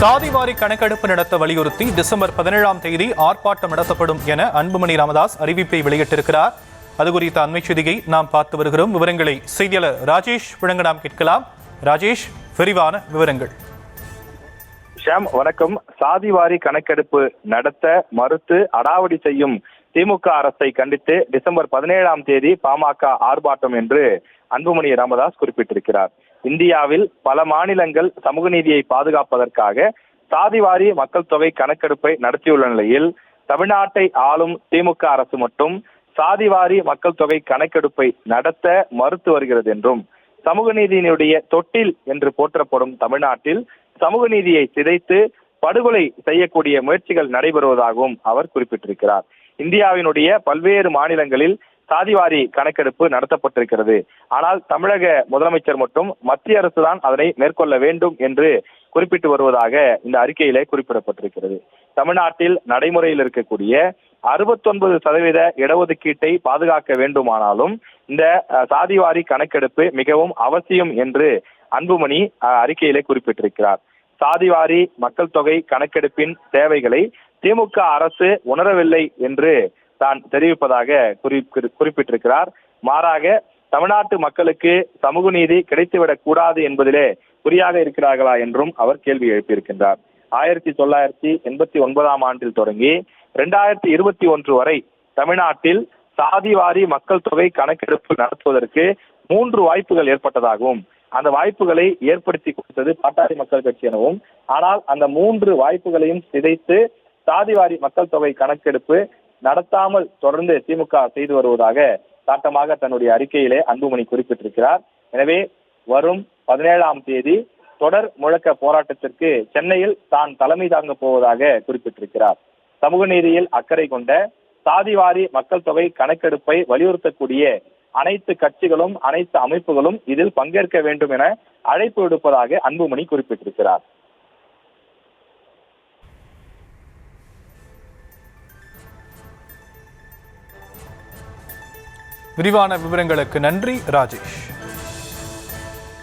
சாதிவாரி கணக்கெடுப்பு நடத்த வலியுறுத்தி டிசம்பர் 17ஆம் தேதி ஆர்ப்பாட்டம் நடத்தப்படும் என அன்புமணி ராமதாஸ் அறிவிப்பை வெளியிட்டிருக்கிறார். அது குறித்த அண்மை செய்தியை நாம் பார்த்து வருகிறோம். விவரங்களை செய்தியாளர் ராஜேஷ் வழங்க நாம் கேட்கலாம். ராஜேஷ், விரிவான விவரங்கள். ஷாம், வணக்கம். சாதிவாரி கணக்கெடுப்பு நடத்த மறுத்து அடாவடி செய்யும் திமுக அரசை கண்டித்து டிசம்பர் 17ஆம் தேதி பாமக ஆர்ப்பாட்டம் என்று அன்புமணி ராமதாஸ் குறிப்பிட்டிருக்கிறார். இந்தியாவில் பல மாநிலங்கள் சமூக நீதியை பாதுகாப்பதற்காக சாதிவாரி மக்கள் தொகை கணக்கெடுப்பை நடத்தியுள்ள நிலையில் தமிழ்நாட்டை ஆளும் திமுக அரசு மட்டும் சாதிவாரி மக்கள் தொகை கணக்கெடுப்பை நடத்த மறுத்து வருகிறது என்றும், சமூக நீதியினுடைய தொட்டில் என்று போற்றப்படும் தமிழ்நாட்டில் சமூக நீதியை சிதைத்து படுகொலை செய்யக்கூடிய முயற்சிகள் நடைபெறுவதாகவும் அவர் குறிப்பிட்டிருக்கிறார். இந்தியாவினுடைய பல்வேறு மாநிலங்களில் சாதிவாரி கணக்கெடுப்பு நடத்தப்பட்டிருக்கிறது. ஆனால் தமிழக முதலமைச்சர் மட்டும் மத்திய அரசு தான் அதனை மேற்கொள்ள வேண்டும் என்று குறிப்பிட்டு வருவதாக இந்த அறிக்கையிலே குறிப்பிடப்பட்டிருக்கிறது. தமிழ்நாட்டில் நடைமுறையில் இருக்கக்கூடிய 69% இடஒதுக்கீட்டை பாதுகாக்க வேண்டுமானாலும் இந்த சாதிவாரி கணக்கெடுப்பு மிகவும் அவசியம் என்று அன்புமணி அறிக்கையிலே குறிப்பிட்டிருக்கிறார். சாதிவாரி மக்கள் தொகை கணக்கெடுப்பின் தேவைகளை திமுக அரசு உணரவில்லை என்று தான் தெரிவிப்பதாக குறிப்பிட்டிருக்கிறார். மாறாக தமிழ்நாட்டு மக்களுக்கு சமூக நீதி கிடைத்துவிடக் கூடாது என்பதிலே குறியாக இருக்கிறார்களா என்றும் அவர் கேள்வி எழுப்பியிருக்கின்றார். 1989ஆம் ஆண்டில் தொடங்கி 2021 வரை தமிழ்நாட்டில் சாதிவாரி மக்கள் தொகை கணக்கெடுப்பு நடத்துவதற்கு 3 வாய்ப்புகள் ஏற்பட்டதாகவும், அந்த வாய்ப்புகளை ஏற்படுத்தி கொடுத்தது பாட்டாளி மக்கள் கட்சி எனவும், ஆனால் அந்த 3 வாய்ப்புகளையும் சிதைத்து சாதிவாரி மக்கள் தொகை கணக்கெடுப்பு நடத்தாமல் தொடர்ந்து திமுக செய்து வருவதாக காட்டமாக தன்னுடைய அறிக்கையிலே அன்புமணி குறிப்பிட்டிருக்கிறார். எனவே வரும் 17ஆம் தேதி தொடர் முழக்க போராட்டத்திற்கு சென்னையில் தான் தலைமை தாங்க போவதாக குறிப்பிட்டிருக்கிறார். சமூக நீதியில் அக்கறை கொண்ட சாதிவாரி மக்கள் தொகை கணக்கெடுப்பை வலியுறுத்தக்கூடிய அனைத்து கட்சிகளும் அனைத்து அமைப்புகளும் இதில் பங்கேற்க வேண்டும் என அழைப்பு விடுப்பதாக அன்புமணி குறிப்பிட்டிருக்கிறார். விரிவான விவரங்களுக்கு நன்றி ராஜேஷ்.